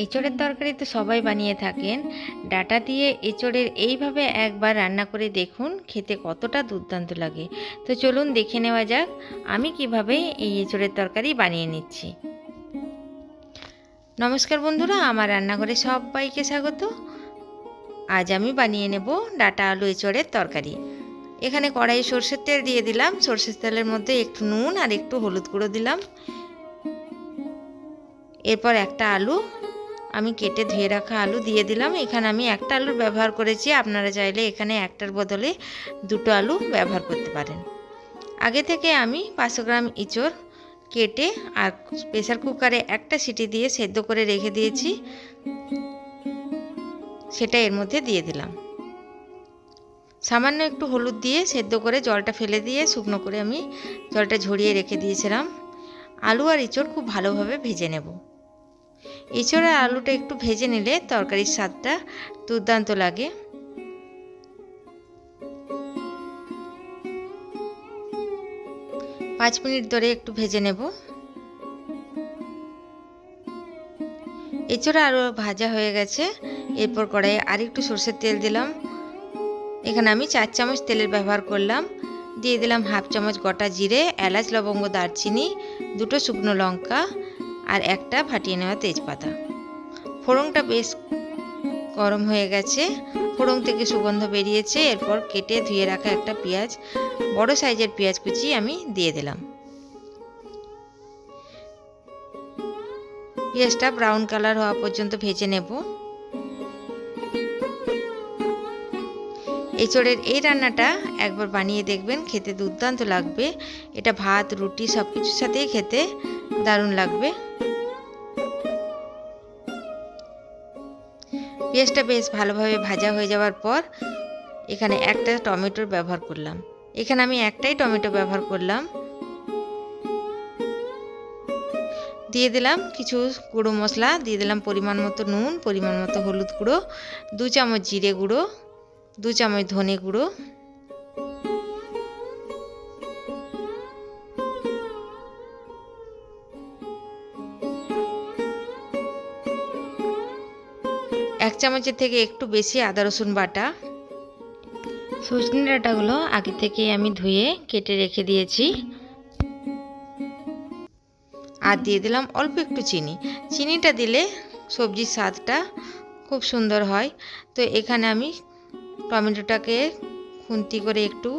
এঁচোড়ের তরকারি তো সবাই বানিয়ে থাকেন। ডাঁটা দিয়ে এঁচোড়ের এইভাবে একবার রান্না করে দেখুন, খেতে কতটা দুর্দান্ত লাগে। তো চলুন দেখে নেওয়া যাক আমি কিভাবে এই এঁচোড়ের তরকারি বানিয়ে নিচ্ছি। নমস্কার বন্ধুরা, আমার রান্নাঘরে সবাইকে স্বাগত। আজ আমি বানিয়ে নেব ডাঁটা আলু এঁচোড়ের তরকারি। এখানে কড়াইয়ে সরষের তেল দিয়ে দিলাম। সরষের তেলের মধ্যে একটু নুন আর একটু হলুদ গুঁড়ো দিলাম। এরপর একটা আলু, আমি কেটে ধুয়ে রাখা আলু দিয়ে দিলাম। এখানে আমি একটা আলুর ব্যবহার করেছি, আপনারা চাইলে এখানে একটার বদলে দুটো আলু ব্যবহার করতে পারেন। আগে থেকে আমি 500 গ্রাম এঁচোড় কেটে আর প্রেসার কুকারে একটা সিটি দিয়ে সেদ্ধ করে রেখে দিয়েছি, সেটা এর মধ্যে দিয়ে দিলাম। সামান্য একটু হলুদ দিয়ে সেদ্ধ করে জলটা ফেলে দিয়ে শুকনো করে আমি জলটা ঝরিয়ে রেখে দিয়েছিলাম। আলু আর এঁচোড় খুব ভালোভাবে ভেজে নেব। এঁচোড় আর আলুটা একটু ভেজে নিলে তরকারির স্বাদটা দুর্দান্ত লাগে। পাঁচ মিনিট ধরে একটু ভেজে নেব। এঁচোড় আলু ভাজা হয়ে গেছে। এরপর কড়াইয়ে আর একটু সরষের তেল দিলাম। এখানে আমি 4 চামচ তেলের ব্যবহার করলাম। দিয়ে দিলাম হাফ চামচ গোটা জিরে, এলাচ, লবঙ্গ, দারচিনি, দুটো শুকনো লঙ্কা আর একটা ফাটিয়ে নেওয়া তেজপাতা। ফোড়নটা বেশ গরম হয়ে গেছে, ফোড়ন থেকে সুগন্ধ বেরিয়েছে। এরপর কেটে ধুয়ে রাখা একটা পেঁয়াজ, বড় সাইজের পেঁয়াজ কুচি আমি দিয়ে দিলাম। পেঁয়াজটা ব্রাউন কালার হওয়া পর্যন্ত ভেজে নেব। এঁচোড়ের এই রান্নাটা একবার বানিয়ে দেখবেন, খেতে দুর্দান্ত লাগবে। এটা ভাত, রুটি সব কিছুর সাথেই খেতে দারুণ লাগবে। পেঁয়াজটা বেশ ভালোভাবে ভাজা হয়ে যাওয়ার পর এখানে একটা টমেটোর ব্যবহার করলাম। এখানে আমি একটাই টমেটো ব্যবহার করলাম। দিয়ে দিলাম কিছু গুঁড়ো মশলা, দিয়ে দিলাম পরিমাণ মতো নুন, পরিমাণ মতো হলুদ গুঁড়ো, 2 চামচ জিরে গুঁড়ো, 2 চামচ ধনে গুঁড়ো, এক চামচের থেকে একটু বেশি আদা রসুন বাটা। সজনে ডাঁটাগুলো আগে থেকে আমি ধুয়ে কেটে রেখে দিয়েছি। আর দিয়ে দিলাম অল্প একটু চিনি। চিনিটা দিলে সবজির স্বাদটা খুব সুন্দর হয়। তো এখানে আমি টমেটোটাকে খুন্তি করে একটু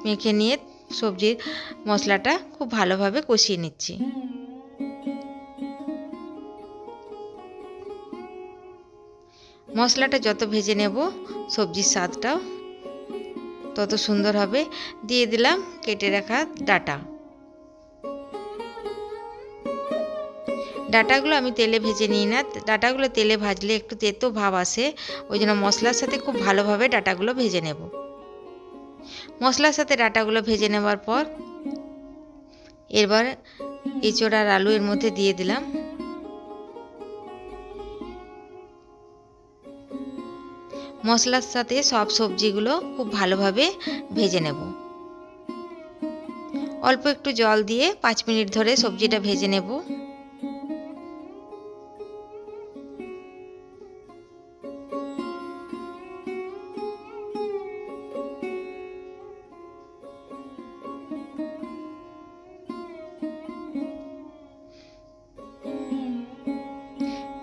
মেখে নিয়ে সবজির মশলাটা খুব ভালোভাবে কষিয়ে নিচ্ছি। মশলাটা যত ভেজে নেব সবজির স্বাদটাও তত সুন্দর হবে। দিয়ে দিলাম কেটে রাখা ডাঁটা। ডাঁটাগুলো আমি তেলে ভেজে নিই না, ডাঁটাগুলো তেলে ভাজলে একটু তেতো ভাব আসে, ওই জন্য মশলার সাথে খুব ভালোভাবে ডাঁটাগুলো ভেজে নেব। মশলার সাথে ডাঁটাগুলো ভেজে নেওয়ার পর এবার এঁচোড় আর আলু এর মধ্যে দিয়ে দিলাম। মশলার সাথে সব সবজিগুলো খুব ভালোভাবে ভেজে নেব। অল্প একটু জল দিয়ে 5 মিনিট ধরে সবজিটা ভেজে নেব।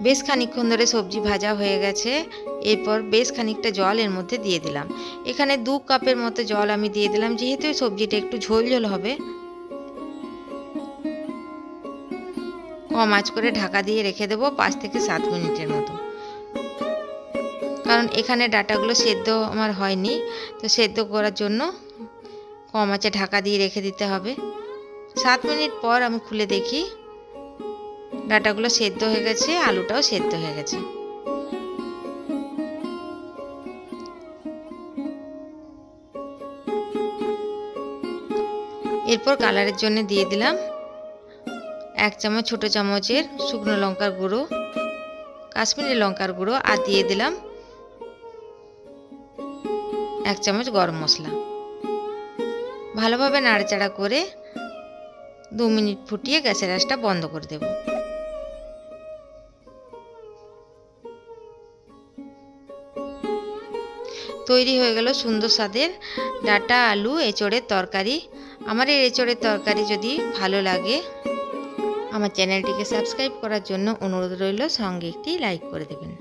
বেশ খানিকক্ষণ ধরে সবজি ভাজা হয়ে গেছে। এরপর বেশ খানিকটা জল এর মধ্যে দিয়ে দিলাম। এখানে 2 কাপের মতো জল আমি দিয়ে দিলাম, যেহেতু সবজিটা একটু ঝোল ঝোল হবে। কম আঁচ করে ঢাকা দিয়ে রেখে দেবো 5 থেকে 7 মিনিটের মতো, কারণ এখানে ডাঁটাগুলো সেদ্ধ আমার হয়নি। তো সেদ্ধ করার জন্য কম আঁচে ঢাকা দিয়ে রেখে দিতে হবে। 7 মিনিট পর আমি খুলে দেখি ডাঁটাগুলো সেদ্ধ হয়ে গেছে, আলুটাও সেদ্ধ হয়ে গেছে। এরপর কালারের জন্য দিয়ে দিলাম 1 চামচ ছোটো চামচের শুকনো লঙ্কার গুঁড়ো, কাশ্মীরি লঙ্কার গুঁড়ো, আর দিয়ে দিলাম 1 চামচ গরম মশলা। ভালোভাবে নাড়াচাড়া করে 2 মিনিট ফুটিয়ে গ্যাসের আঁচটা বন্ধ করে দেব। তৈরি হয়ে গেল সুন্দর স্বাদের ডাঁটা আলু এঁচোড়ের তরকারি। আমার এই এঁচোড়ের তরকারি যদি ভালো লাগে আমার চ্যানেলটিকে সাবস্ক্রাইব করার জন্য অনুরোধ রইল, সঙ্গে একটি লাইক করে দেবেন।